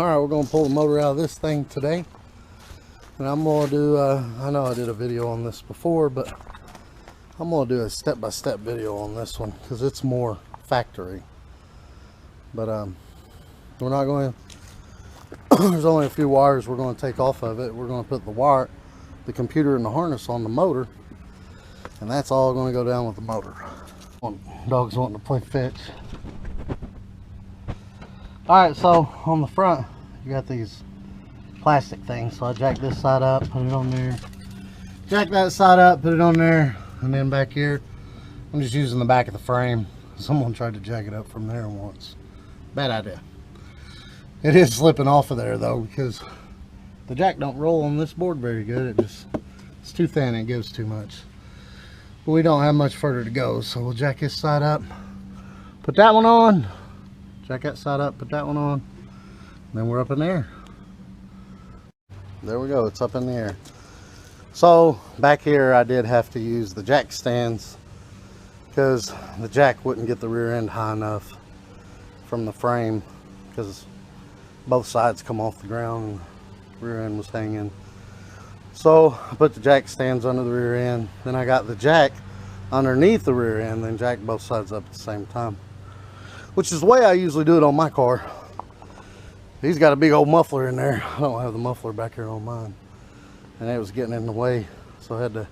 Alright, we're going to pull the motor out of this thing today. And I'm going to do, I know I did a video on this before, but I'm going to do a step-by-step video on this one because it's more factory. But we're not going to, there's only a few wires we're going to take off of it. We're going to put the computer and the harness on the motor. And that's all going to go down with the motor. Dog's wanting to play fetch. Alright, so on the front you got these plastic things. So I jack this side up, put it on there, jack that side up, put it on there, and then back here I'm just using the back of the frame. Someone tried to jack it up from there once. Bad idea. It is slipping off of there though, because the jack don't roll on this board very good. It's too thin and it gives too much. But we don't have much further to go, so we'll jack this side up, put that one on, jack that side up, put that one on, and then we're up in the air. There we go, it's up in the air. So back here I did have to use the jack stands because the jack wouldn't get the rear end high enough from the frame because both sides come off the ground and the rear end was hanging. So I put the jack stands under the rear end, then I got the jack underneath the rear end, then jack both sides up at the same time, which is the way I usually do it on my car. He's got a big old muffler in there. I don't have the muffler back here on mine, and it was getting in the way, so I had to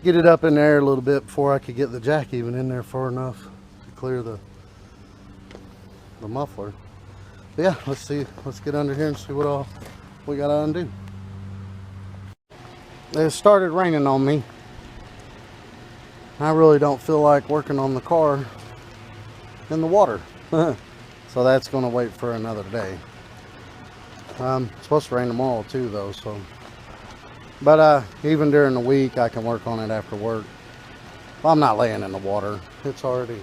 get it up in there a little bit before I could get the jack even in there far enough to clear the muffler. But yeah, let's get under here and see what all we gotta undo. It started raining on me. I really don't feel like working on the car in the water. So that's going to wait for another day. It's supposed to rain tomorrow too though, so. But even during the week I can work on it after work. Well, I'm not laying in the water. It's already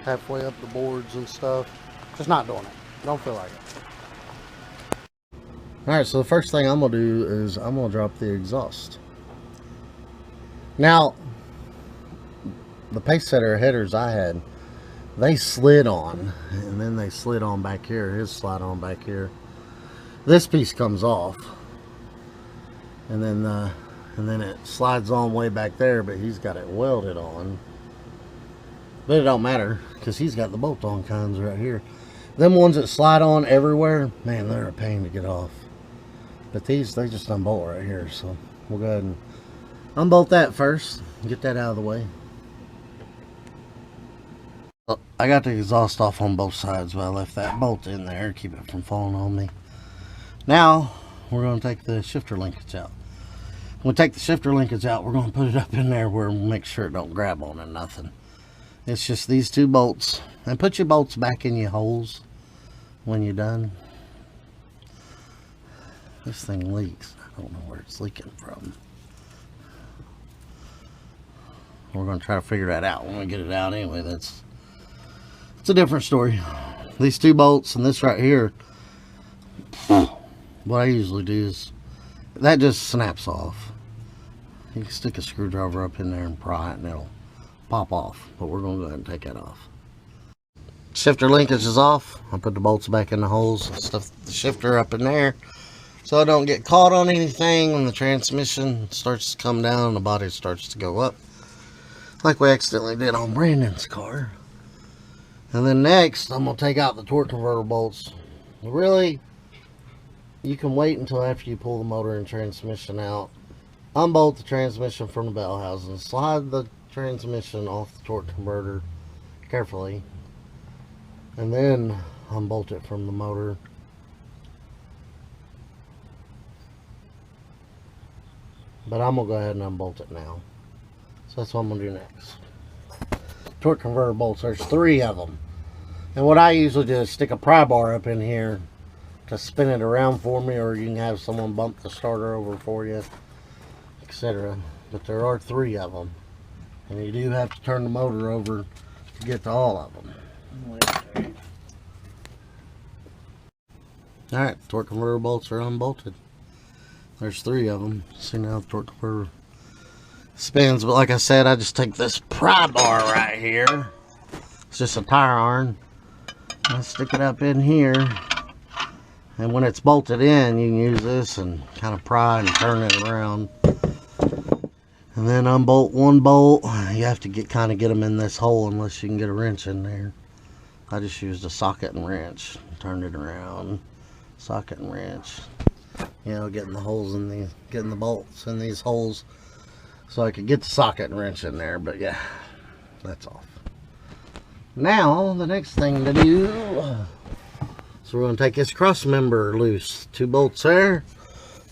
halfway up the boards and stuff. Just not doing it. Don't feel like it. Alright, so the first thing I'm going to do is I'm going to drop the exhaust. Now, the pace setter headers I had, they slid on, and then they slid on back here. His slide on back here. This piece comes off, and then it slides on way back there, but he's got it welded on. But it don't matter, because he's got the bolt-on kinds right here. Them ones that slide on everywhere, man, they're a pain to get off. But these, they just unbolt right here, so we'll go ahead and unbolt that first, get that out of the way. I got the exhaust off on both sides, but I left that bolt in there to keep it from falling on me. Now we're going to take the shifter linkage out. When we take the shifter linkage out, we're going to put it up in there where we'll make sure it don't grab on it, nothing. It's just these two bolts. And put your bolts back in your holes when you're done. This thing leaks. I don't know where it's leaking from. We're going to try to figure that out when we get it out anyway. It's a different story. These two bolts and this right here, what I usually do is that just snaps off. You can stick a screwdriver up in there and pry it and it'll pop off, but we're going to go ahead and take that off. Shifter linkage is off. I put the bolts back in the holes, stuff the shifter up in there so I don't get caught on anything when the transmission starts to come down and the body starts to go up, like we accidentally did on Brandon's car. And then next I'm going to take out the torque converter bolts. Really, you can wait until after you pull the motor and transmission out. Unbolt the transmission from the bell housing, slide the transmission off the torque converter carefully, and then unbolt it from the motor. But I'm going to go ahead and unbolt it now. So that's what I'm going to do next. Torque converter bolts, there's 3 of them. And what I usually do is stick a pry bar up in here to spin it around for me, or you can have someone bump the starter over for you, etc. But there are 3 of them. And you do have to turn the motor over to get to all of them. Alright, torque converter bolts are unbolted. There's 3 of them. See now the torque converter spins, but like I said, I just take this pry bar right here. It's just a tire iron. I stick it up in here, And when it's bolted in, you can use this and kind of pry and turn it around. And then unbolt one bolt. You have to kind of get them in this hole unless you can get a wrench in there. I just used a socket and wrench. Turned it around. Socket and wrench. You know, getting the holes in these, getting the bolts in these holes so I could get the socket and wrench in there. But yeah, that's off. Now, the next thing to do, so we're going to take this cross member loose. 2 bolts there,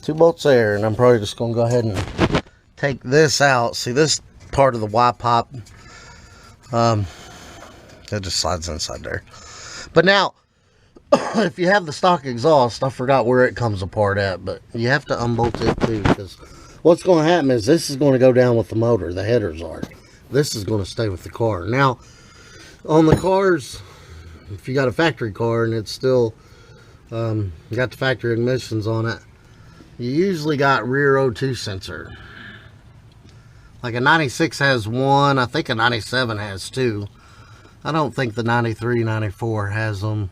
2 bolts there, and I'm probably just going to go ahead and take this out. See this part of the Y pop, it just slides inside there. But now, if you have the stock exhaust, I forgot where it comes apart at, but you have to unbolt it too, because what's going to happen is this is going to go down with the motor. The headers are. This is going to stay with the car. Now, on the cars, if you got a factory car and it's still got the factory emissions on it, you usually got rear O2 sensor. Like a 96 has 1, I think a 97 has 2. I don't think the 93, 94 has them.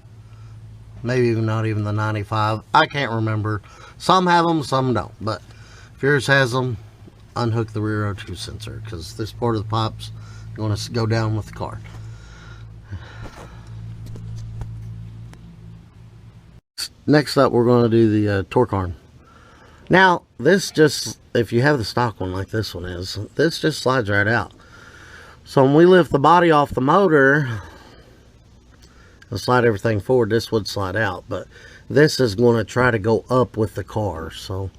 Maybe even not even the 95. I can't remember. Some have them, some don't. But if yours has them, unhook the rear O2 sensor, because this part of the pop's going to go down with the car. Next up, we're going to do the torque arm. Now, this just, if you have the stock one like this one is, this just slides right out. So when we lift the body off the motor and slide everything forward, this would slide out. But this is going to try to go up with the car. So,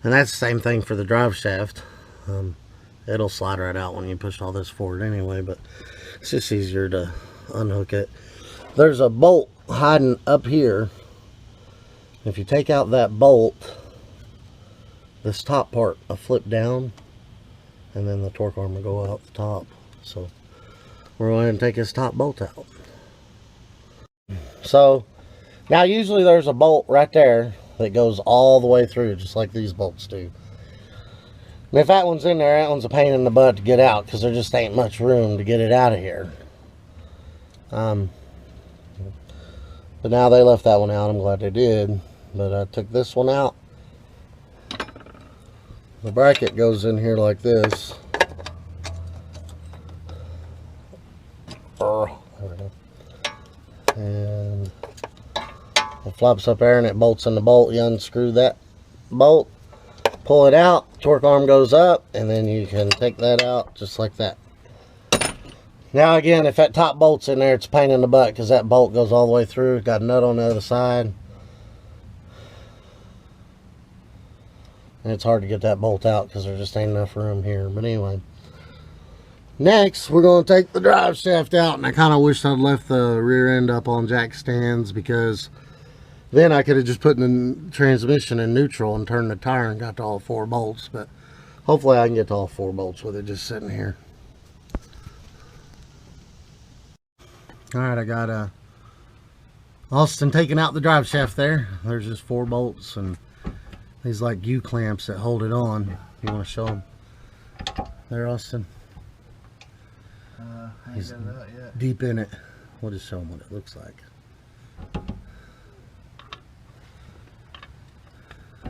and that's the same thing for the drive shaft. It'll slide right out when you push all this forward anyway, but it's just easier to unhook it. There's a bolt hiding up here. If you take out that bolt, this top part will flip down, and then the torque arm will go out the top. So we're going to take this top bolt out. So now usually there's a bolt right there that goes all the way through, just like these bolts do. And if that one's in there, that one's a pain in the butt to get out, because there just ain't much room to get it out of here. But now they left that one out. I'm glad they did. But I took this one out. The bracket goes in here like this. There we go. And it flops up there and it bolts in the bolt. You unscrew that bolt, pull it out, torque arm goes up, and then you can take that out just like that. Now again, if that top bolt's in there, it's a pain in the butt, because that bolt goes all the way through. Got a nut on the other side. And it's hard to get that bolt out because there just ain't enough room here. But anyway, next we're going to take the drive shaft out. And I kind of wish I'd left the rear end up on jack stands, because then I could have just put the transmission in neutral and turned the tire and got to all 4 bolts. But hopefully I can get to all 4 bolts with it just sitting here. Alright, I got Austin taking out the drive shaft there. There's just 4 bolts and these like U-clamps that hold it on. You want to show them? There, Austin. He's deep in it. We'll just show them what it looks like.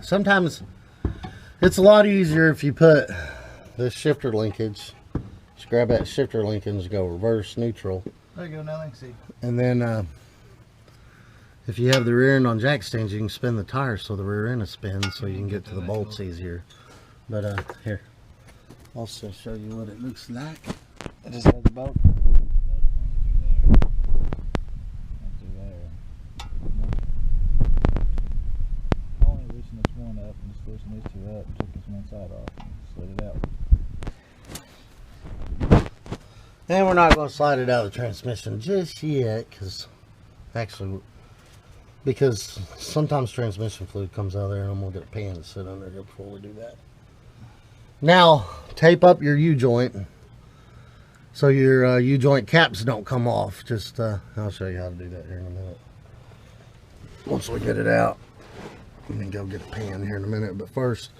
Sometimes it's a lot easier if you put this shifter linkage. Just grab that shifter linkage, go reverse, neutral. There you go, now I can see. And then if you have the rear end on jack stands, you can spin the tire so the rear end is spins, so you can get to the bolts easier. But here, I'll also show you what it looks like. I just had the bolt. Only loosen this one up and just loosen these 2 up and took this one side off and slid it out. And we're not going to slide it out of the transmission just yet, because sometimes transmission fluid comes out of there, and I'm going to get a pan to sit under here before we do that. Now, tape up your U-joint so your U-joint caps don't come off. Just, I'll show you how to do that here in a minute. Once we get it out, and then go get a pan here in a minute. But first,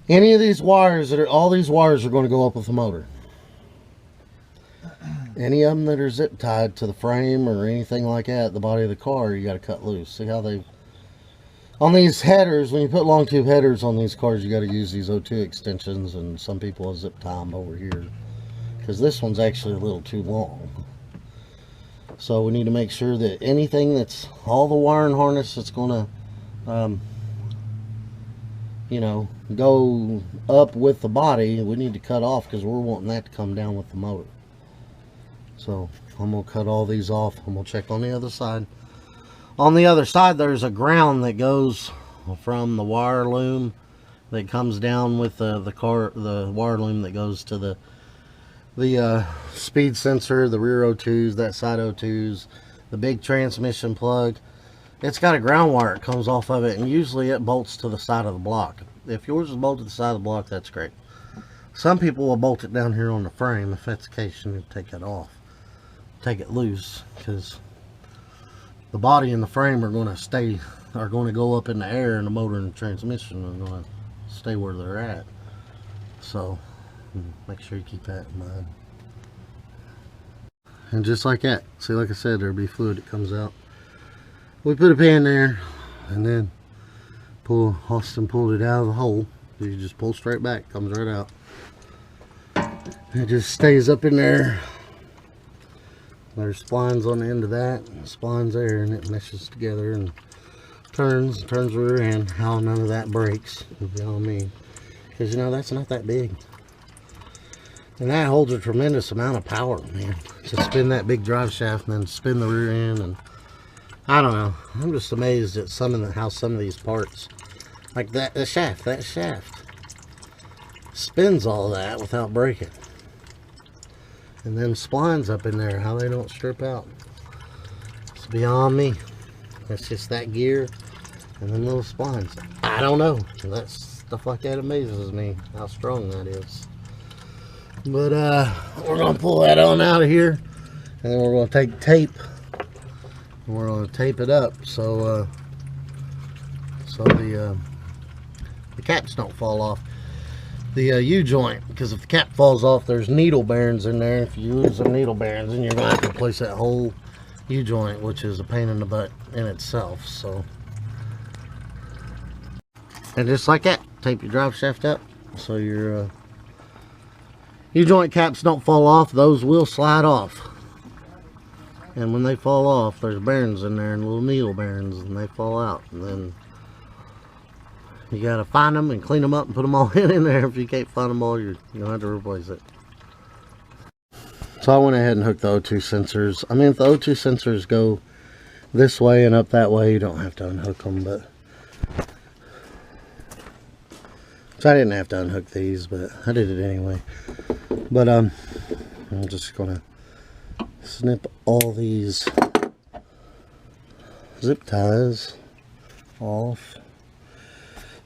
any of these wires, all these wires are going to go up with the motor. any of them that are zip tied to the frame or anything like that, the body of the car, you got to cut loose. See how they, on these headers, when you put long tube headers on these cars, you got to use these O2 extensions, and some people will zip tie them over here because this one's actually a little too long. So we need to make sure that anything that's, all the wiring harness that's going to you know, go up with the body, we need to cut off because we're wanting that to come down with the motor. So I'm going to cut all these off. I'm going to check on the other side. On the other side, there's a ground that goes from the wire loom that comes down with the wire loom that goes to the speed sensor, the rear O2s, that side O2s, the big transmission plug. It's got a ground wire that comes off of it, and usually it bolts to the side of the block. If yours is bolted to the side of the block, that's great. Some people will bolt it down here on the frame. If that's the case, you need to take that off. Take it loose, because the body and the frame are going to go up in the air, and the motor and the transmission are going to stay where they're at. So make sure you keep that in mind. And just like that, see, like I said, there'll be fluid that comes out. We put a pan there, and then Austin pulled it out of the hole. You just pull straight back, comes right out. It just stays up in there. There's splines on the end of that, and splines there, and it meshes together and turns rear end. How none of that breaks, you know what I mean? Because, you know, that's not that big. And that holds a tremendous amount of power, man, to spin that big drive shaft and then spin the rear end. And I don't know, I'm just amazed at how some of these parts, like that shaft spins all that without breaking. And then splines up in there, how they don't strip out, it's beyond me. That's just that gear and them little splines. I don't know, that's stuff like that amazes me, how strong that is. But we're gonna pull that on out of here, and then we're gonna take tape and we're gonna tape it up so the caps don't fall off the U-joint, because if the cap falls off, there's needle bearings in there. If you lose some needle bearings, then you're gonna have to replace that whole U-joint, which is a pain in the butt in itself. So, and just like that, tape your drive shaft up so your U-joint caps don't fall off. Those will slide off, and when they fall off, there's bearings in there and little needle bearings, and they fall out, and then you gotta find them and clean them up and put them all in there. If you can't find them all, you're gonna have to replace it. So I went ahead and hooked the O2 sensors. I mean, if the O2 sensors go this way and up that way, you don't have to unhook them, but so I didn't have to unhook these, but I did it anyway. But I'm just gonna snip all these zip ties off.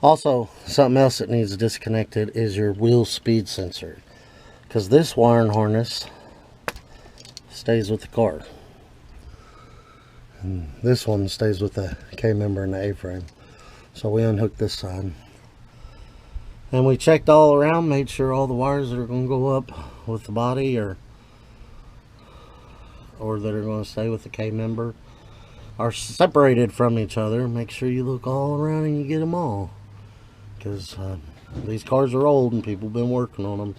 Also, something else that needs disconnected is your wheel speed sensor, because this wiring harness stays with the car, and this one stays with the K-member and the A-frame. So we unhooked this side, and we checked all around, made sure all the wires that are going to go up with the body or that are going to stay with the K-member are separated from each other. Make sure you look all around and you get them all, because these cars are old and people have been working on them,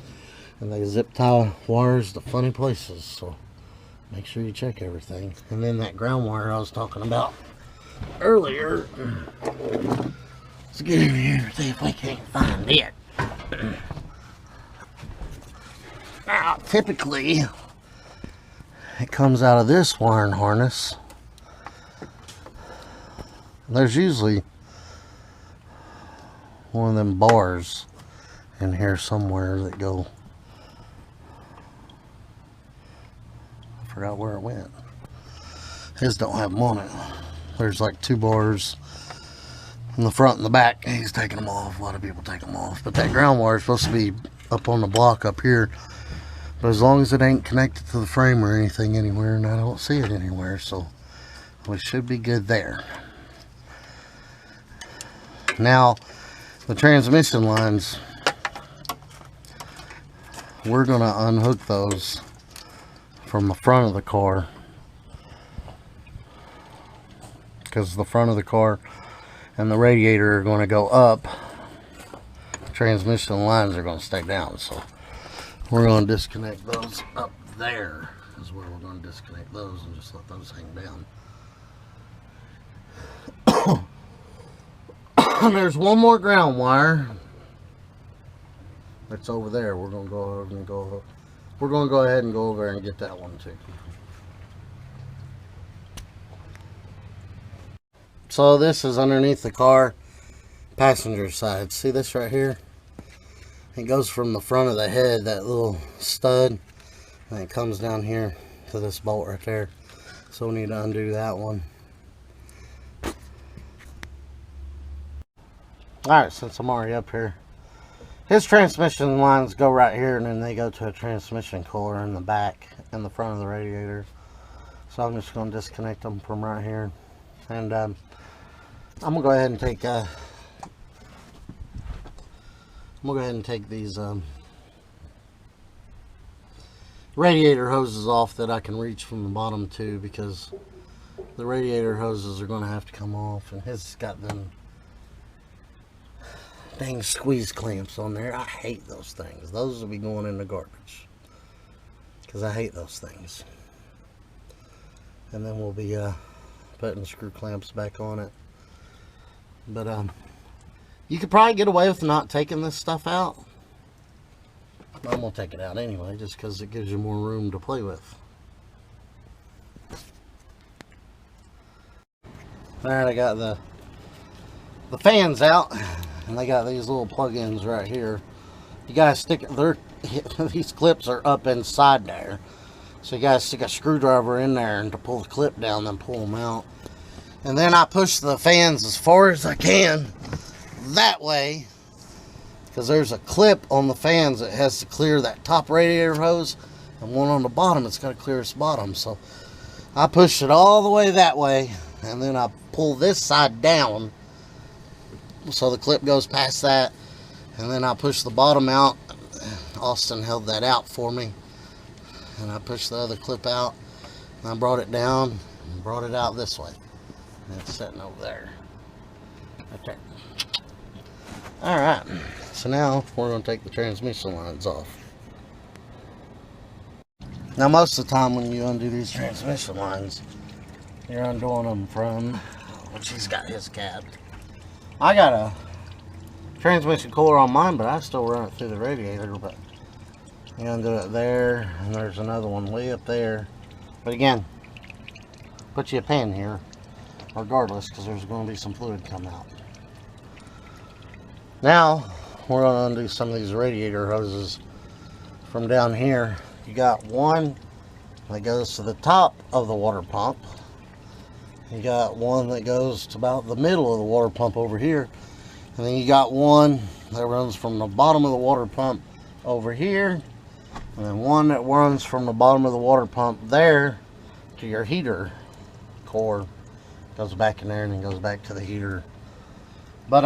and they zip tie wires to funny places. So make sure you check everything. And then that ground wire I was talking about earlier, let's get in here and see if we can't find it. Now, typically it comes out of this wiring harness. There's usually one of them bars in here somewhere that go, I forgot where it went. His don't have them on it. There's like 2 bars in the front and the back. He's taking them off. A lot of people take them off, but that ground wire is supposed to be up on the block up here. But as long as it ain't connected to the frame or anything anywhere, and I don't see it anywhere, so we should be good there. Now, the transmission lines, we're going to unhook those from the front of the car, because the front of the car and the radiator are going to go up. Transmission lines are going to stay down, so we're going to disconnect those up there is where we're going to disconnect those and just let those hang down. There's one more ground wire that's over there. We're going to go ahead and go over there and get that one too. So this is underneath the car, passenger side. See this right here? It goes from the front of the head, that little stud, and it comes down here to this bolt right there. So we need to undo that one. Alright, since I'm already up here, his transmission lines go right here, and then they go to a transmission cooler in the back and the front of the radiator. So I'm just going to disconnect them from right here, and I'm going to go ahead and take these radiator hoses off that I can reach from the bottom too, because the radiator hoses are going to have to come off, and his got them dang squeeze clamps on there. I hate those things. Those will be going in the garbage, because I hate those things. And then we'll be putting screw clamps back on it. But you could probably get away with not taking this stuff out. I'm gonna take it out anyway, just because it gives you more room to play with. Alright, I got the fans out, and they got these little plug-ins right here. You guys stick it, these clips are up inside there, so you guys stick a screwdriver in there and to pull the clip down, then pull them out. And then I push the fans as far as I can that way, because there's a clip on the fans that has to clear that top radiator hose, and one on the bottom it's got to clear its bottom. So I push it all the way that way, and then I pull this side down so the clip goes past that, and then I push the bottom out. Austin held that out for me, and I pushed the other clip out, and I brought it down and brought it out this way, and it's sitting over there. Okay. Alright, so now we're going to take the transmission lines off. Now most of the time when you undo these transmission lines, you're undoing them from, which he's got his capped. I got a transmission cooler on mine, but I still run it through the radiator. But you undo it there, and there's another one way up there. But again, put you a pin here regardless, because there's going to be some fluid come out. Now we're going to undo some of these radiator hoses from down here. You got one that goes to the top of the water pump. You got one that goes to about the middle of the water pump over here, and then you got one that runs from the bottom of the water pump over here, and then one that runs from the bottom of the water pump there to your heater core. Goes back in there and then goes back to the heater. But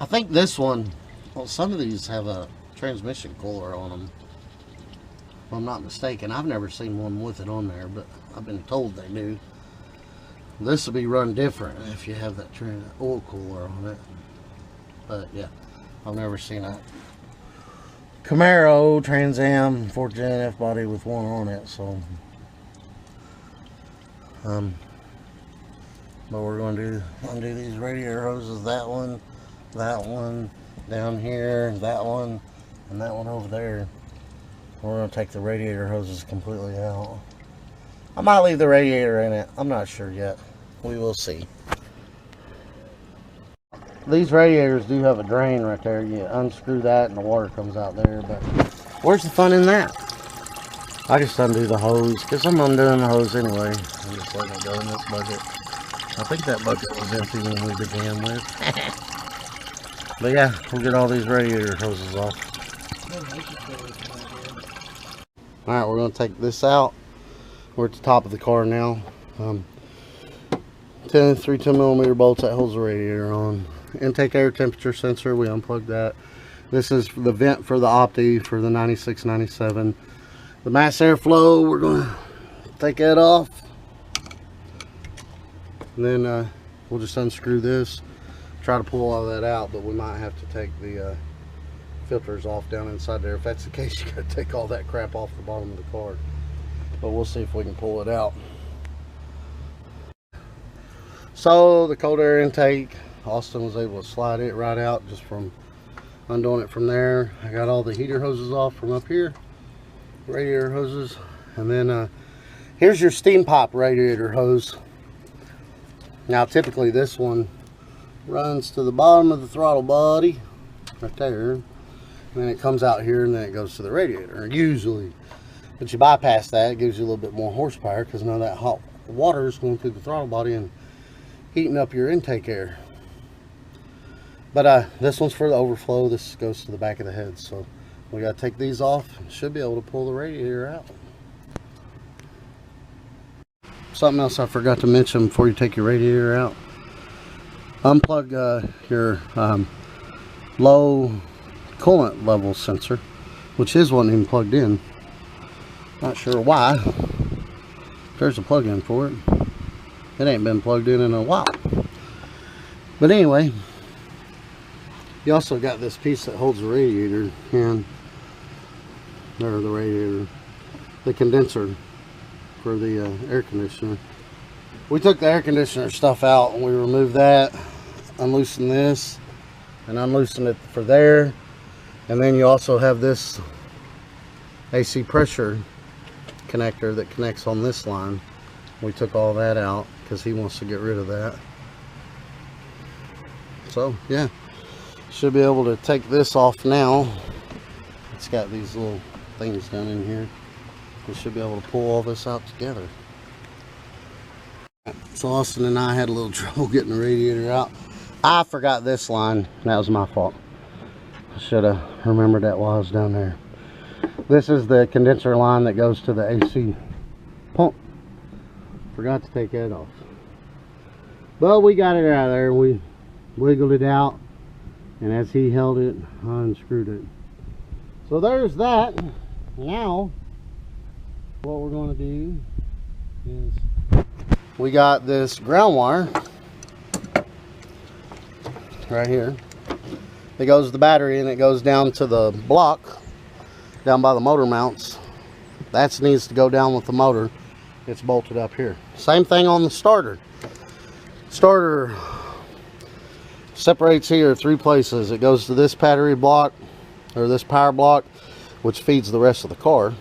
I think this one, well, some of these have a transmission cooler on them, if I'm not mistaken. I've never seen one with it on there, but I've been told they do. This will be run different if you have that oil cooler on it. But yeah, I've never seen a Camaro Trans Am 4th Gen F Body with one on it. So, but we're going to undo these radiator hoses. That one, down here, that one, and that one over there. We're going to take the radiator hoses completely out. I might leave the radiator in it. I'm not sure yet. We will see. These radiators do have a drain right there. You unscrew that and the water comes out there. But where's the fun in that? I just undo the hose, because I'm undoing the hose anyway. I'm just letting it go in this bucket. I think that bucket was empty when we began with. But yeah, we'll get all these radiator hoses off. Alright, we're going to take this out. We're at the top of the car now. 3 10mm bolts that holds the radiator on. Intake air temperature sensor, we unplugged that. This is the vent for the Opti for the 96, 97. The mass airflow, we're going to take that off. And then we'll just unscrew this, try to pull all that out, but we might have to take the filters off down inside there. If that's the case, you got to take all that crap off the bottom of the car. But we'll see if we can pull it out. So the cold air intake, Austin was able to slide it right out just from undoing it from there. I got all the heater hoses off from up here, radiator hoses, and then here's your steam pipe radiator hose. Now typically this one runs to the bottom of the throttle body right there, and then it comes out here and then it goes to the radiator usually. But you bypass that, it gives you a little bit more horsepower because none of that hot water is going through the throttle body and heating up your intake air. But this one's for the overflow. This goes to the back of the head, so we got to take these off and should be able to pull the radiator out. Something else I forgot to mention before you take your radiator out: unplug your low coolant level sensor, which is one even plugged in. Not sure why. There's a plug-in for it. It ain't been plugged in a while. But anyway, you also got this piece that holds the radiator and the condenser for the air conditioner. We took the air conditioner stuff out and we removed that, unloosened this, and unloosened it for there. And then you also have this AC pressure connector that connects on this line. We took all that out because he wants to get rid of that. So yeah, should be able to take this off now. It's got these little things down in here. We should be able to pull all this out together. So Austin and I had a little trouble getting the radiator out. I forgot this line. That was my fault. I should have remembered that while I was down there. This is the condenser line that goes to the AC pump. Forgot to take that off. But we got it out of there. We wiggled it out, and as he held it, I unscrewed it. So there's that. Now what we're going to do is we got this ground wire right here. It goes to the battery and it goes down to the block down by the motor mounts. That needs to go down with the motor. It's bolted up here. Same thing on the starter. Starter separates here 3 places. It goes to this battery block, or this power block, which feeds the rest of the car,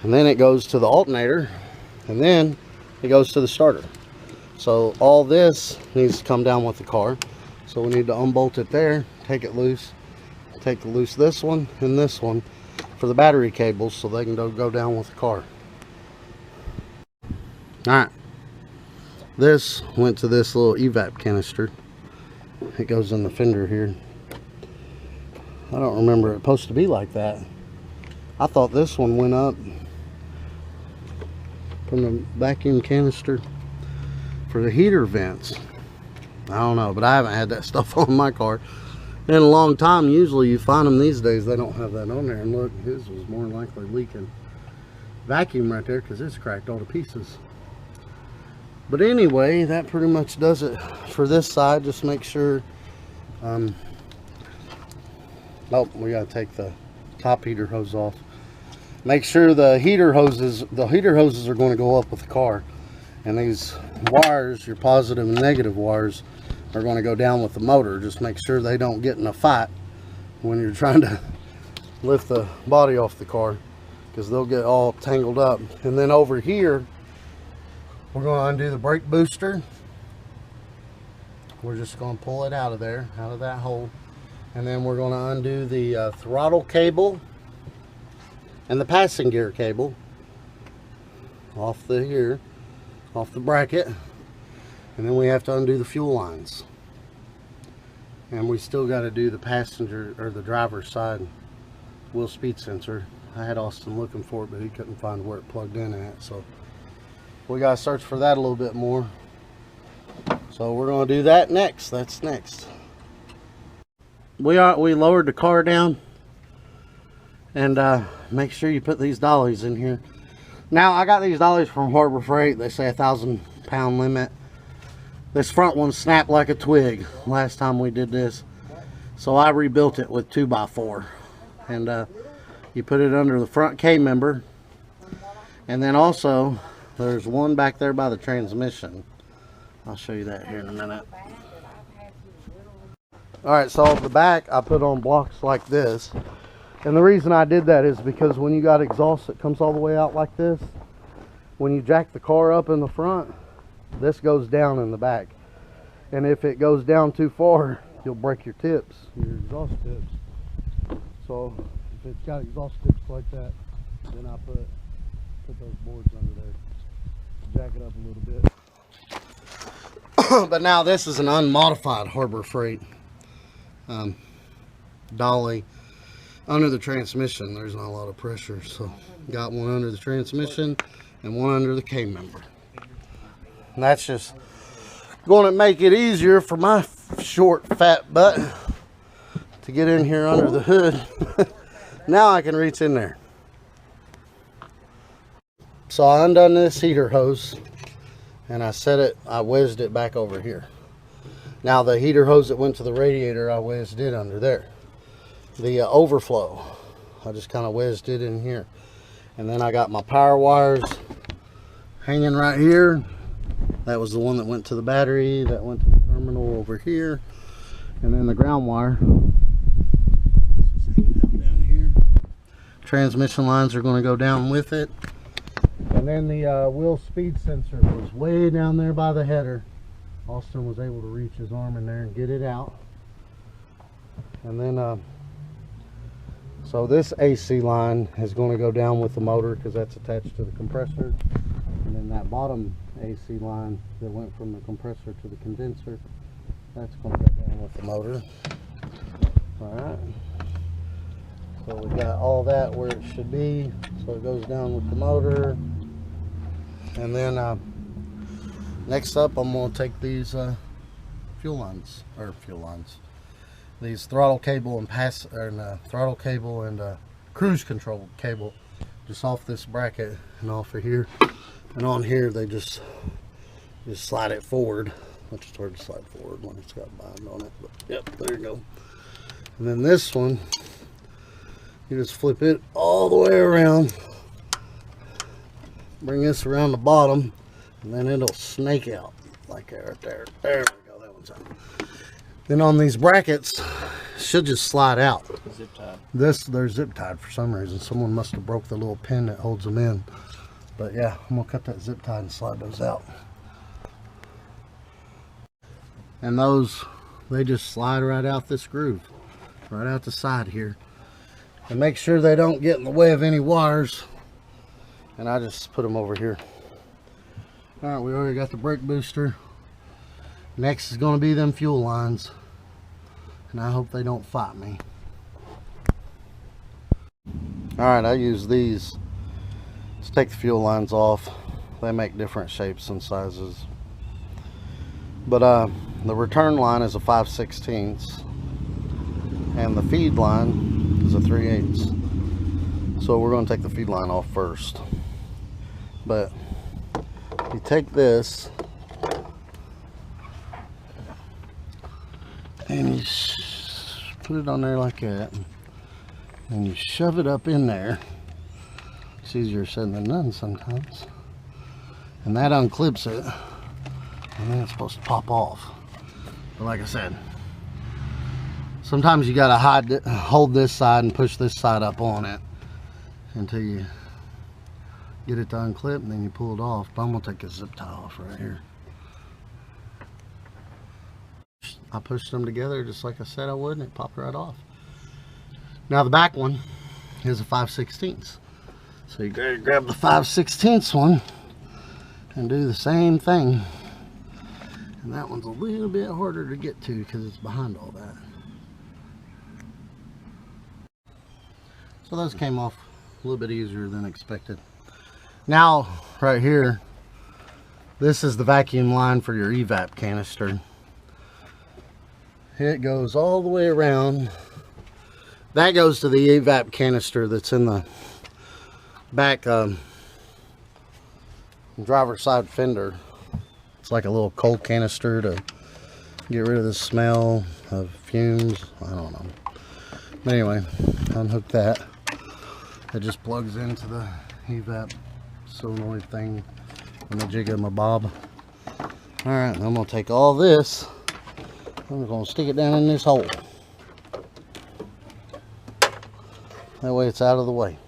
and then it goes to the alternator, and then it goes to the starter. So all this needs to come down with the car. So we need to unbolt it there, take it loose, take loose this one and this one for the battery cables so they can go down with the car. Alright, this went to this little Evap canister. It goes in the fender here. I don't remember it supposed to be like that. I thought this one went up from the vacuum canister for the heater vents. I don't know, but I haven't had that stuff on my car in a long time. Usually you find them these days, they don't have that on there. And look, his was more than likely leaking vacuum right there because it's cracked all to pieces. But anyway, that pretty much does it for this side. Just make sure oh, we gotta take the top heater hose off. Make sure the heater hoses are going to go up with the car, and these wires, your positive and negative wires, are going to go down with the motor. Just make sure they don't get in a fight when you're trying to lift the body off the car, because they'll get all tangled up. And then over here, we're going to undo the brake booster. We're just going to pull it out of there, out of that hole. And then we're going to undo the throttle cable and the passing gear cable off the bracket. And then we have to undo the fuel lines. And we still got to do the passenger or the driver's side wheel speed sensor. I had Austin looking for it, but he couldn't find where it plugged in at. So we got to search for that a little bit more. So we're going to do that next. That's next. We lowered the car down and make sure you put these dollies in here. Now, I got these dollies from Harbor Freight. They say 1,000-pound limit. This front one snapped like a twig last time we did this. So I rebuilt it with 2x4. And you put it under the front K-member. And then also, there's one back there by the transmission. I'll show you that here in a minute. Alright, so the back I put on blocks like this. And the reason I did that is because when you got exhaust that comes all the way out like this, when you jack the car up in the front, this goes down in the back. And if it goes down too far, you'll break your tips, your exhaust tips. So if it's got exhaust tips like that, then I put those boards under there, jack it up a little bit. But now this is an unmodified Harbor Freight dolly. Under the transmission, there's not a lot of pressure, so got one under the transmission and one under the K-member. And that's just going to make it easier for my short fat butt to get in here under the hood. Now I can reach in there. So I undone this heater hose and I whizzed it back over here. Now the heater hose that went to the radiator, I whizzed it under there. The overflow, I just kind of whizzed it in here. And then I got my power wires hanging right here. That was the one that went to the battery, that went to the terminal over here. And then the ground wire is hanging out down here. Transmission lines are going to go down with it. And then the wheel speed sensor was way down there by the header. Austin was able to reach his arm in there and get it out. And then so this AC line is going to go down with the motor because that's attached to the compressor. And then that bottom AC line that went from the compressor to the condenser, that's going to go down with the motor. Alright. So we got all that where it should be. So it goes down with the motor. And then next up I'm going to take these these throttle cable and throttle cable and cruise control cable just off this bracket and off of here, and on here they just slide it forward, which is hard to slide forward when it's got bind on it, but yep, there you go. And then this one, you just flip it all the way around, bring this around the bottom, and then it'll snake out like that right there. There we go, that one's out. Then on these brackets, should just slide out. Zip tied. They're zip tied for some reason. Someone must have broke the little pin that holds them in. But yeah, I'm gonna cut that zip tie and slide those out. And those, they just slide right out this groove, right out the side here. And make sure they don't get in the way of any wires. And I just put them over here. All right, we already got the brake booster. Next is going to be them fuel lines, and I hope they don't fight me. Alright, I use these to take the fuel lines off. They make different shapes and sizes. But the return line is a 5/16, and the feed line is a 3/8. So we're going to take the feed line off first. But you take this and you put it on there like that, and you shove it up in there. It's easier said than done sometimes. And that unclips it, and then it's supposed to pop off. But like I said, sometimes you gotta hold this side and push this side up on it until you get it to unclip, and then you pull it off. But I'm gonna take a zip tie off right here. I pushed them together just like I said I would, and it popped right off. Now the back one is a 5/16. So you gotta grab the 5/16 one and do the same thing. And that one's a little bit harder to get to because it's behind all that. So those came off a little bit easier than expected. Now right here, this is the vacuum line for your Evap canister. It goes all the way around. That goes to the Evap canister that's in the back driver's side fender. It's like a little coal canister to get rid of the smell of fumes. I don't know. But anyway, unhook that. It just plugs into the Evap solenoid thing and the jig of my bob. Alright, I'm going to take all this. I'm going to stick it down in this hole. That way it's out of the way.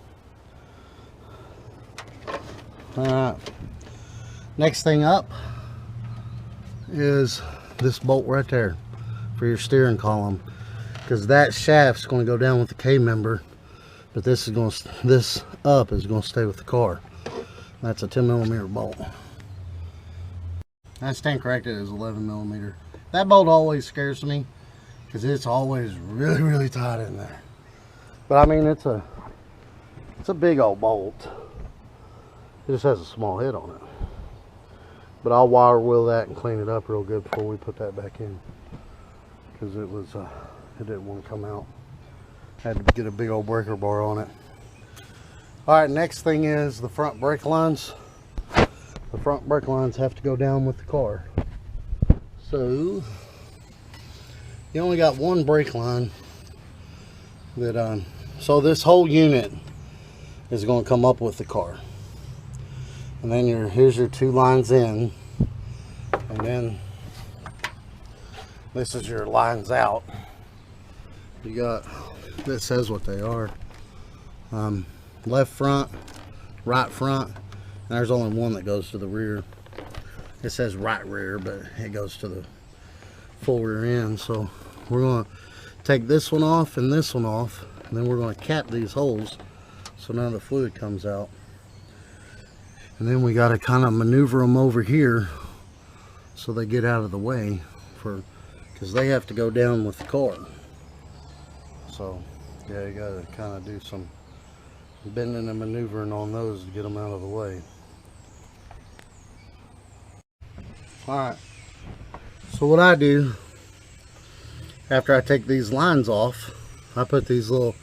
Alright. Next thing up is this bolt right there for your steering column. Because that shaft's going to go down with the K-member. But this up is going to stay with the car. That's a 10mm bolt. I stand corrected as 11mm. That bolt always scares me because it's always really tight in there. But I mean, it's a big old bolt. It just has a small head on it. But I'll wire wheel that and clean it up real good before we put that back in, because it didn't want to come out. Had to get a big old breaker bar on it. Alright, next thing is the front brake lines. The front brake lines have to go down with the car. So you only got one brake line that so this whole unit is going to come up with the car. And then here's your two lines in, and then this is your lines out. You got, this says what they are. Left front, right front, and there's only one that goes to the rear. It says right rear, but it goes to the full rear end. So we're going to take this one off and this one off, and then we're going to cap these holes so none of the fluid comes out. And then we got to kind of maneuver them over here so they get out of the way, because they have to go down with the car. So yeah, you got to kind of do some bending and maneuvering on those to get them out of the way. Alright, so what I do after I take these lines off, I put these little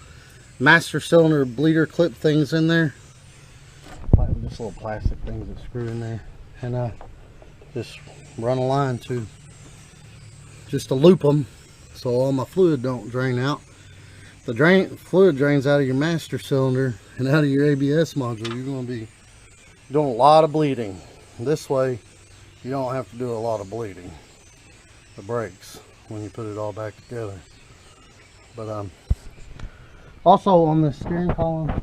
master cylinder bleeder clip things in there. Just little plastic things that screw in there, and just run a line just to loop them so all my fluid don't drain out. The fluid drains out of your master cylinder and out of your ABS module. You're going to be doing a lot of bleeding. This way you don't have to do a lot of bleeding the brakes when you put it all back together. But also on the steering column,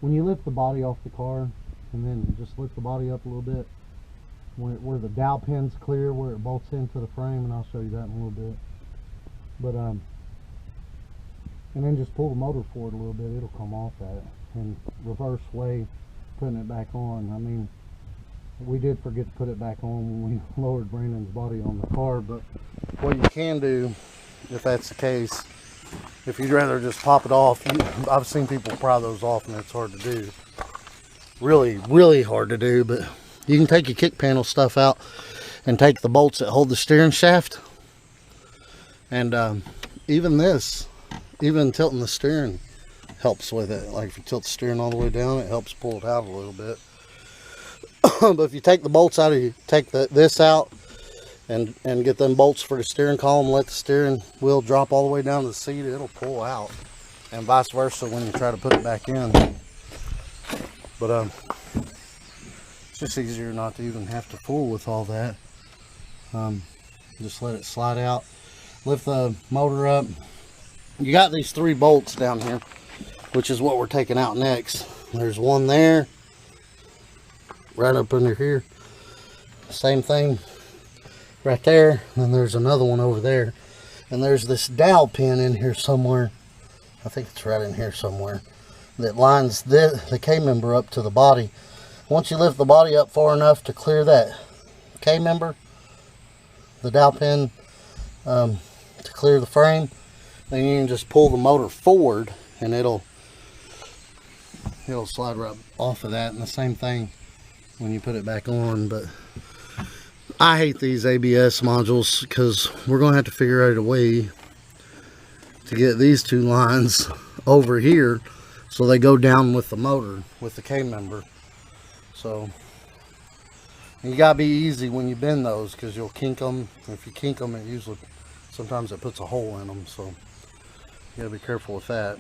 when you lift the body off the car and then just lift the body up a little bit, where the dowel pin's clear, where it bolts into the frame, and I'll show you that in a little bit. But and then just pull the motor forward a little bit, it'll come off that, and reverse way putting it back on. I mean, we did forget to put it back on when we lowered Brandon's body on the car, but what you can do, if that's the case, if you'd rather just pop it off, I've seen people pry those off and it's hard to do. Really hard to do, but you can take your kick panel stuff out and take the bolts that hold the steering shaft. And even tilting the steering helps with it. Like if you tilt the steering all the way down, it helps pull it out a little bit. But if you take the bolts out, you take this out, and get them bolts for the steering column, let the steering wheel drop all the way down to the seat, it'll pull out, and vice versa when you try to put it back in. But it's just easier not to even have to fool with all that. Just let it slide out, lift the motor up. You got these 3 bolts down here, which is what we're taking out next. There's one there, right up under here, same thing right there, and there's another one over there, and there's this dowel pin in here somewhere. I think it's right in here somewhere, that lines the K-member up to the body. Once you lift the body up far enough to clear that K-member, the dowel pin, to clear the frame, then you can just pull the motor forward and it'll slide right off of that. And the same thing when you put it back on. But I hate these ABS modules because we're going to have to figure out a way to get these 2 lines over here So they go down with the motor, with the K-member. So you gotta be easy when you bend those, because you'll kink them. If you kink them, it usually, sometimes it puts a hole in them. So you gotta be careful with that.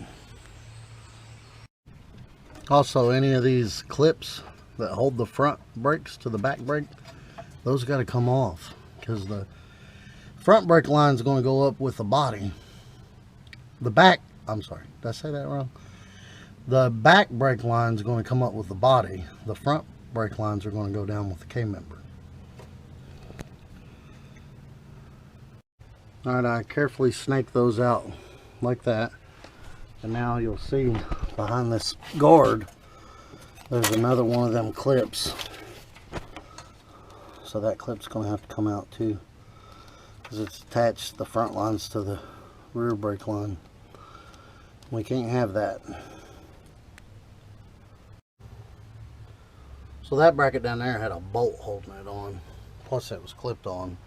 Also, any of these clips that hold the front brakes to the back brake, those got to come off, because the front brake line is going to go up with the body. The back, I'm sorry, did I say that wrong? The back brake line is going to come up with the body. The front brake lines are going to go down with the K-member. Alright, I carefully snake those out like that. And now you'll see behind this guard, there's another one of them clips. So that clip's going to have to come out too, because it's attached the front lines to the rear brake line. We can't have that. So that bracket down there had a bolt holding it on, plus it was clipped on.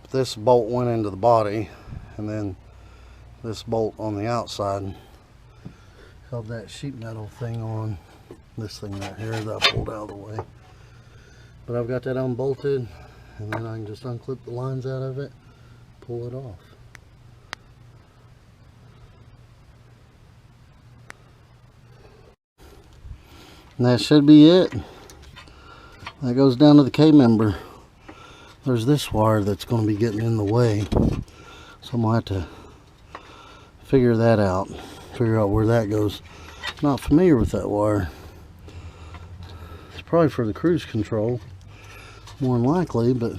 But this bolt went into the body, and then this bolt on the outside held that sheet metal thing on. This thing right here that I pulled out of the way. But I've got that unbolted, and then I can just unclip the lines out of it, pull it off. And that should be it. That goes down to the K-member. There's this wire that's going to be getting in the way, so I'm going to have to figure that out, figure out where that goes. Not familiar with that wire. It's probably for the cruise control, more than likely, but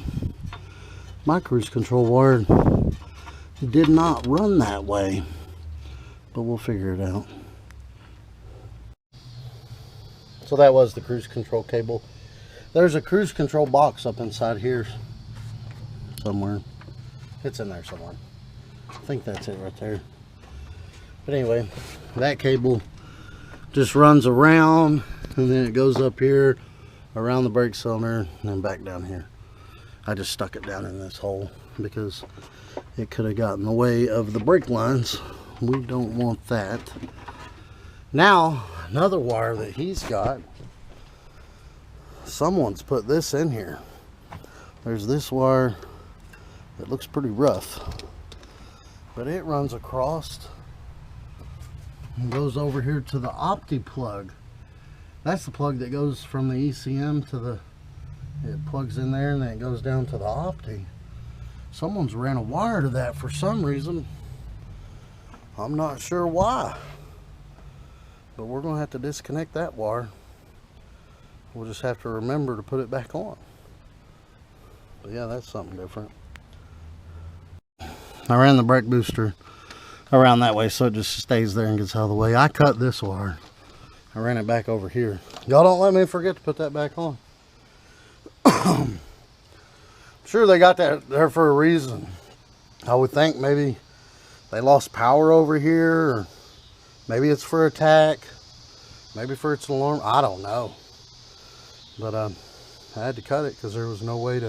my cruise control wire did not run that way, but we'll figure it out. So that was the cruise control cable. There's a cruise control box up inside here somewhere. It's in there somewhere. I think that's it right there. But anyway, that cable just runs around, and then it goes up here around the brake cylinder and then back down here. I just stuck it down in this hole because it could have gotten in the way of the brake lines. We don't want that. Now, another wire that he's got, someone's put this in here. There's this wire that looks pretty rough, but it runs across and goes over here to the Opti plug. That's the plug that goes from the ECM to the, it plugs in there and then it goes down to the Opti. Someone's ran a wire to that for some reason. I'm not sure why, but we're gonna have to disconnect that wire. We'll just have to remember to put it back on. But yeah, that's something different. I ran the brake booster around that way so it just stays there and gets out of the way. I cut this wire. I ran it back over here. Y'all don't let me forget to put that back on. I'm sure they got that there for a reason. I would think maybe they lost power over here, or maybe it's for attack, maybe for its alarm. I don't know. But I had to cut it because there was nowhere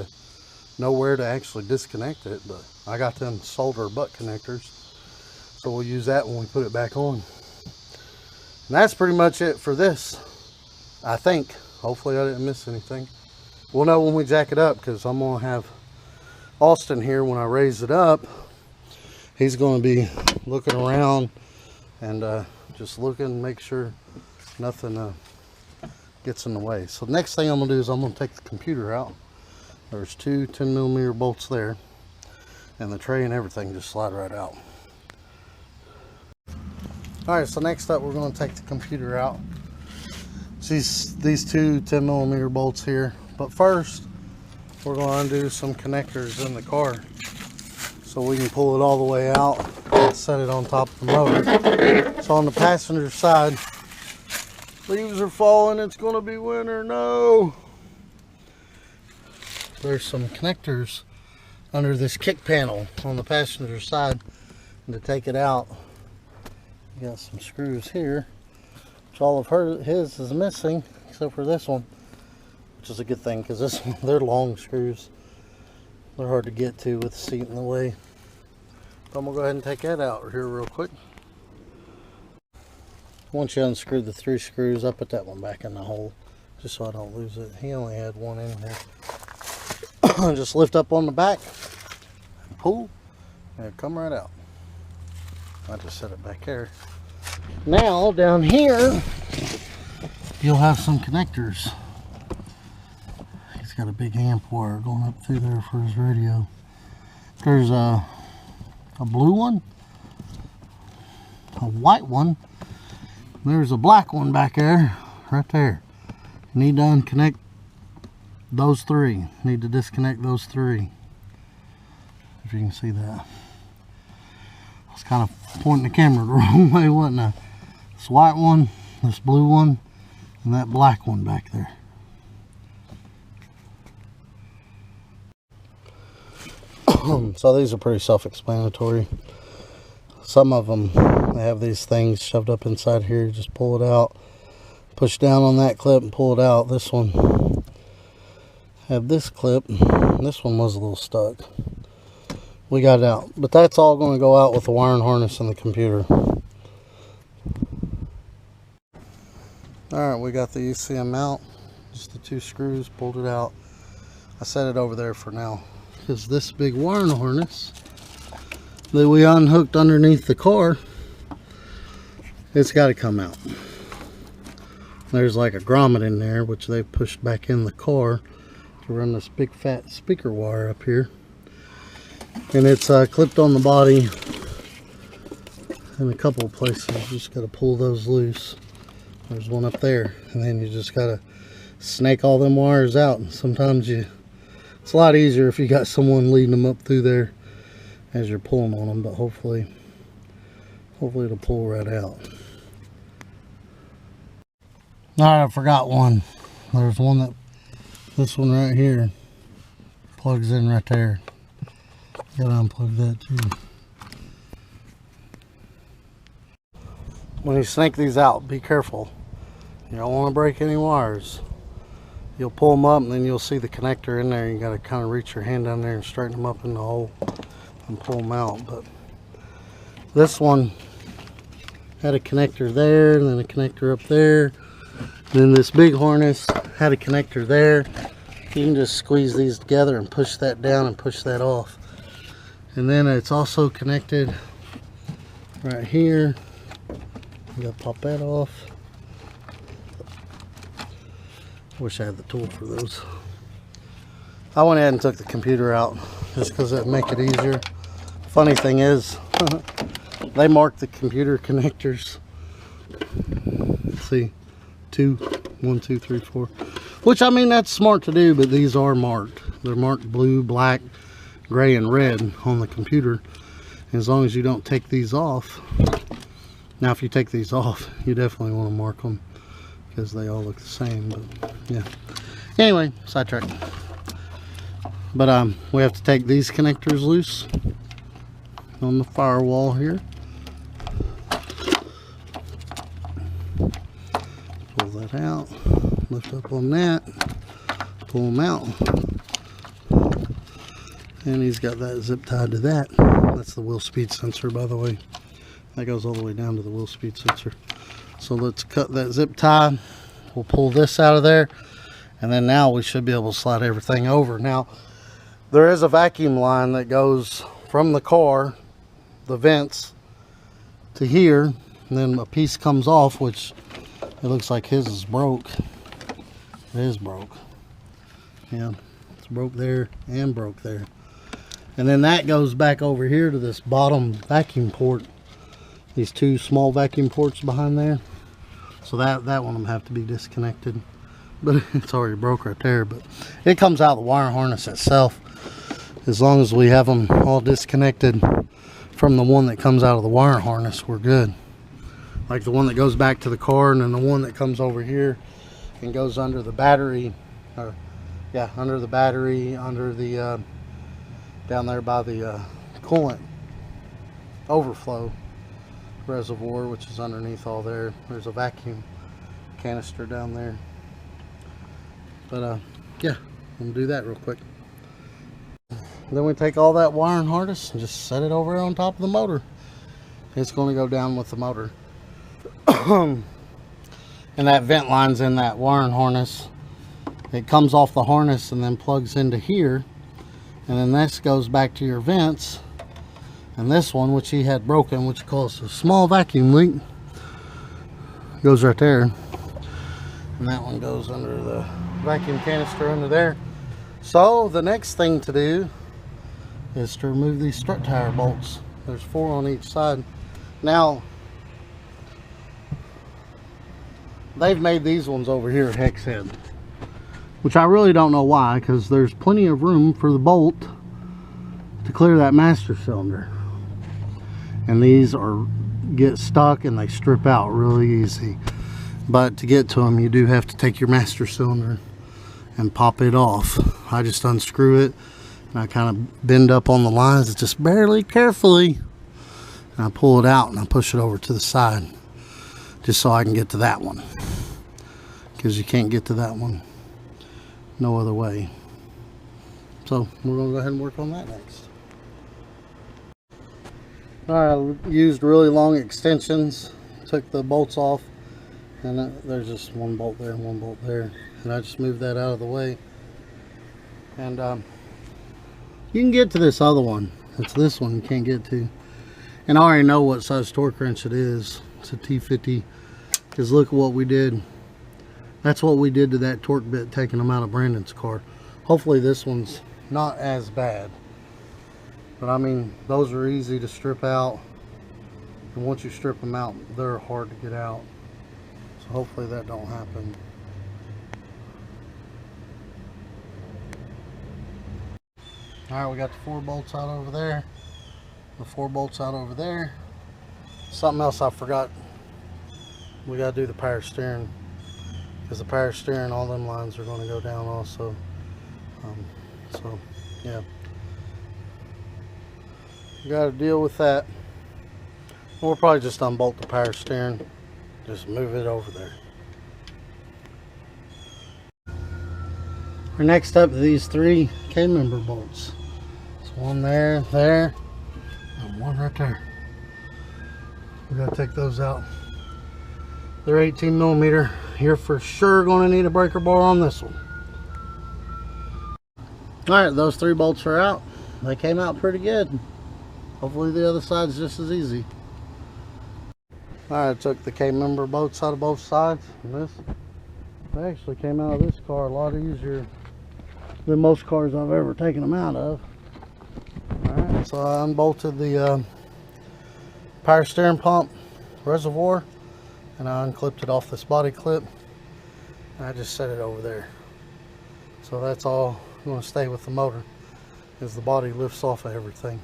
to actually disconnect it. But I got them solder butt connectors, so we'll use that when we put it back on. And that's pretty much it for this, I think. Hopefully I didn't miss anything. We'll know when we jack it up, because I'm going to have Austin here when I raise it up. He's going to be looking around and just looking, make sure nothing gets in the way. So the next thing I'm going to do is I'm going to take the computer out. There's two 10mm bolts there, and the tray and everything just slide right out. Alright, so next up we're going to take the computer out. These two 10mm bolts here. But first, we're going to undo some connectors in the car so we can pull it all the way out and set it on top of the motor. So on the passenger side, leaves are falling, it's going to be winter, no! There's some connectors under this kick panel on the passenger side, and to take it out, you got some screws here, which all of his is missing except for this one, which is a good thing because this one, they're long screws. They're hard to get to with the seat in the way. But I'm gonna go ahead and take that out here real quick. once you unscrew the 3 screws, I put that one back in the hole just so I don't lose it. He only had one in here. Just lift up on the back and pull, and it'll come right out. I just set it back there. Now down here you'll have some connectors. He's got a big amp wire going up through there for his radio. There's a blue one, a white one, there's a black one back there, right there. You need to unconnect those 3. Need to disconnect those 3. If you can see that. I was kind of pointing the camera the wrong way, wasn't I? This white one, this blue one, and that black one back there. So these are pretty self-explanatory. Some of them, they have these things shoved up inside here. You just pull it out, push down on that clip and pull it out. This one have this clip. This one was a little stuck. We got it out, but that's all going to go out with the wiring harness and the computer. Alright, we got the ECM mount, just the 2 screws, pulled it out. I set it over there for now, because this big wiring harness that we unhooked underneath the car, it's got to come out. There's like a grommet in there, which they've pushed back in the car to run this big fat speaker wire up here. And it's clipped on the body in a couple of places. You just got to pull those loose. There's one up there, and then you just got to snake all them wires out. And sometimes it's a lot easier if you got someone leading them up through there as you're pulling on them, but hopefully it'll pull right out. Alright, I forgot one. There's one that, this one right here plugs in right there. Gotta unplug that too. When you snake these out, be careful. You don't want to break any wires. You'll pull them up and then you'll see the connector in there. You got to kind of reach your hand down there and straighten them up in the hole and pull them out. But this one had a connector there, and then a connector up there. Then this big harness had a connector there. You can just squeeze these together and push that down and push that off. And then it's also connected right here. You gotta pop that off. Wish I had the tool for those. I went ahead and took the computer out just because it'd make it easier. Funny thing is, they marked the computer connectors. Let's see, 1, 2, 3, 4. Which, I mean, that's smart to do, but these are marked. They're marked blue, black, gray, and red on the computer. As long as you don't take these off. Now, if you take these off, you definitely want to mark them because they all look the same. But yeah. Anyway, sidetrack. But we have to take these connectors loose on the firewall here. Pull that out. Lift up on that. Pull them out. And he's got that zip tied to that. That's the wheel speed sensor, by the way. That goes all the way down to the wheel speed sensor. So let's cut that zip tie. We'll pull this out of there. And then now we should be able to slide everything over. Now, there is a vacuum line that goes from the car, the vents, to here. And then a piece comes off, which it looks like his is broke. It is broke. Yeah, it's broke there and broke there. And then that goes back over here to this bottom vacuum port. These 2 small vacuum ports behind there. So that one will have to be disconnected. But it's already broke right there. But it comes out of the wire harness itself. As long as we have them all disconnected from the one that comes out of the wire harness, we're good. Like the one that goes back to the car, and then the one that comes over here and goes under the battery. Yeah, under the battery, under the down there by the coolant overflow reservoir, which is underneath all there. There's a vacuum canister down there. But yeah, I'm gonna do that real quick. Then we take all that wiring harness and just set it over on top of the motor. It's going to go down with the motor. and that vent line's in that wiring harness. It comes off the harness and then plugs into here, and then this goes back to your vents. And this one, which he had broken, which caused a small vacuum leak, goes right there. And that one goes under the vacuum canister under there. So the next thing to do is to remove these strut tire bolts. There's 4 on each side. Now, they've made these ones over here hex head, which I really don't know why, because there's plenty of room for the bolt to clear that master cylinder. And these get stuck and they strip out really easy. But to get to them, you do have to take your master cylinder and pop it off. I just unscrew it and I kind of bend up on the lines just barely, carefully, and I pull it out and I push it over to the side just so I can get to that one, because you can't get to that one no other way. So we're gonna go ahead and work on that next. Alright, I used really long extensions, took the bolts off, and there's just one bolt there and one bolt there, and I just moved that out of the way. And you can get to this other one. It's this one you can't get to. And I already know what size torque wrench it is. It's a T50, because look at what we did. That's what we did to that torque bit taking them out of Brandon's car. Hopefully this one's not as bad. But I mean, those are easy to strip out, and once you strip them out, they're hard to get out. So hopefully that don't happen. Alright, we got the 4 bolts out over there, the 4 bolts out over there. Something else I forgot, we got to do the power steering, because the power steering, all them lines are going to go down also. So yeah, got to deal with that. We'll probably just unbolt the power steering, just move it over there. Our next up are these 3 K-member bolts. There's one there, and one right there. We got to take those out. They're 18 millimeter. You're for sure going to need a breaker bar on this one. Alright, those 3 bolts are out. They came out pretty good. Hopefully the other side's just as easy. Alright, I took the K-member bolts out of both sides. And they actually came out of this car a lot easier than most cars I've ever taken them out of. Alright, so I unbolted the power steering pump reservoir, and I unclipped it off this body clip, and I just set it over there. So that's all going to stay with the motor, as the body lifts off of everything.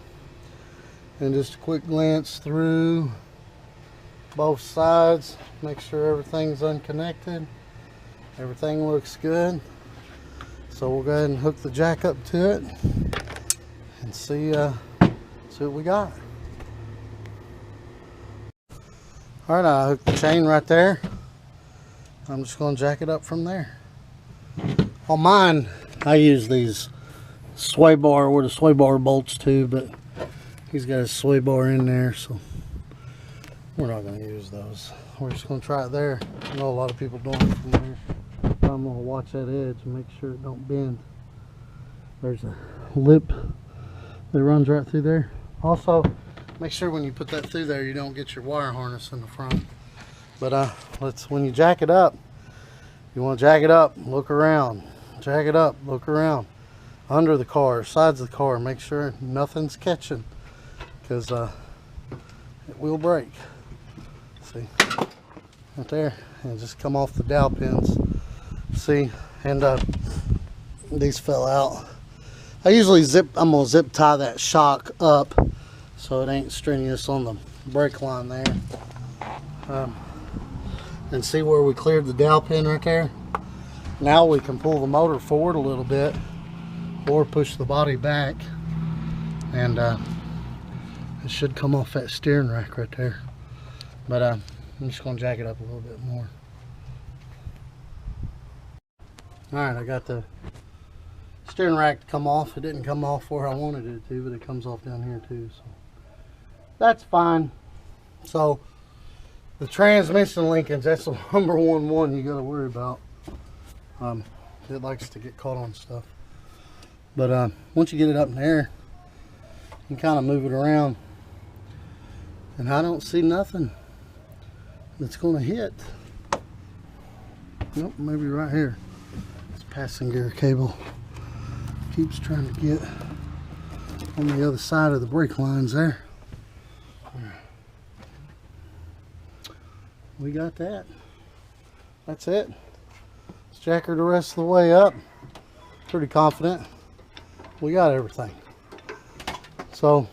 And just a quick glance through both sides, make sure everything's unconnected. Everything looks good. So we'll go ahead and hook the jack up to it and see what we got. Alright, I hooked the chain right there. I'm just going to jack it up from there. On mine, I use these sway bar with the sway bar bolts too, but he's got a sway bar in there, so we're not going to use those. We're just going to try it there. I know a lot of people doing it from there. I'm going to watch that edge and make sure it don't bend. There's a lip that runs right through there. Also, make sure when you put that through there, you don't get your wire harness in the front. But when you jack it up, you want to jack it up, look around. Jack it up, look around. Under the car, sides of the car, make sure nothing's catching, because it will break. See, right there, and just come off the dowel pins. See, and these fell out. I usually I'm gonna zip tie that shock up so it ain't strenuous on the brake line there. And see where we cleared the dowel pin right there? Now we can pull the motor forward a little bit or push the body back, and it should come off that steering rack right there. But I'm just going to jack it up a little bit more. Alright, I got the steering rack to come off. It didn't come off where I wanted it to, but it comes off down here too, so that's fine. So The transmission linkage, that's the number one you gotta worry about. It likes to get caught on stuff. But once you get it up in the air, you can kind of move it around. And I don't see nothing that's gonna hit. Nope, maybe right here. This passing gear cable keeps trying to get on the other side of the brake lines there. We got that. That's it. Let's jack her the rest of the way up. Pretty confident we got everything. So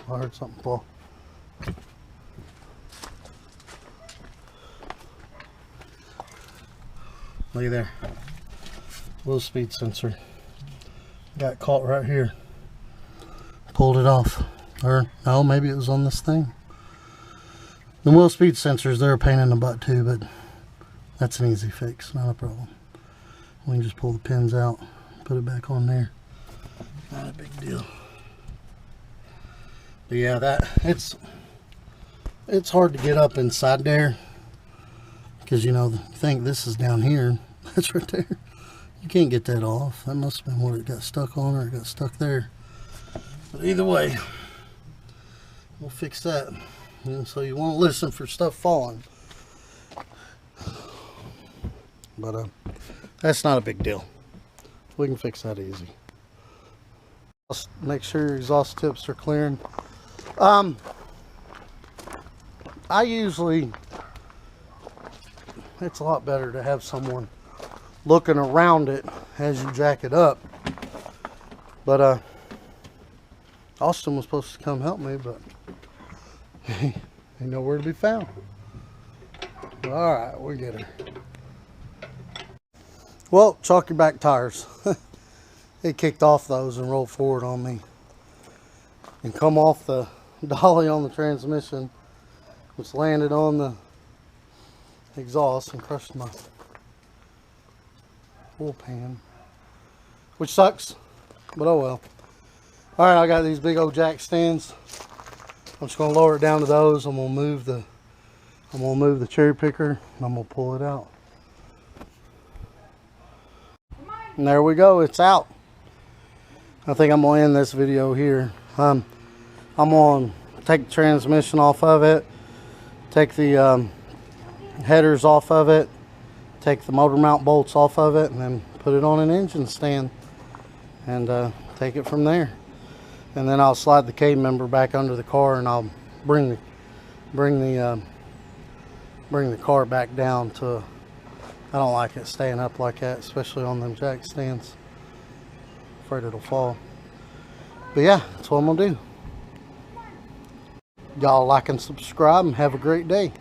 I heard something fall. Look at there. Low speed sensor. Got caught right here. Pulled it off. Or no, maybe it was on this thing. The wheel speed sensors, they're a pain in the butt too, but that's an easy fix, not a problem. We can just pull the pins out, put it back on there. Not a big deal. But yeah, it's hard to get up inside there because you know, think this is down here. That's right there. You can't get that off. That must have been what it got stuck on, or it got stuck there. But either way, we'll fix that. And so you won't listen for stuff falling. But that's not a big deal. We can fix that easy. Make sure your exhaust tips are clearing. I usually, it's a lot better to have someone looking around it as you jack it up. But Austin was supposed to come help me, but ain't nowhere to be found. All right, we get her. Well, chalk your back tires. It kicked off those and rolled forward on me and come off the dolly on the transmission, which landed on the exhaust and crushed my fuel pan, which sucks, but oh well. All right, I got these big old jack stands. I'm just gonna lower it down to those. I'm gonna move the cherry picker and I'm gonna pull it out. And there we go, it's out. I think I'm gonna end this video here. I'm gonna take the transmission off of it, take the headers off of it, take the motor mount bolts off of it, and then put it on an engine stand and take it from there. And then I'll slide the K member back under the car, and I'll bring the car back down to. I don't like it staying up like that, especially on them jack stands. Afraid it'll fall. But yeah, that's what I'm gonna do. Y'all like and subscribe and have a great day.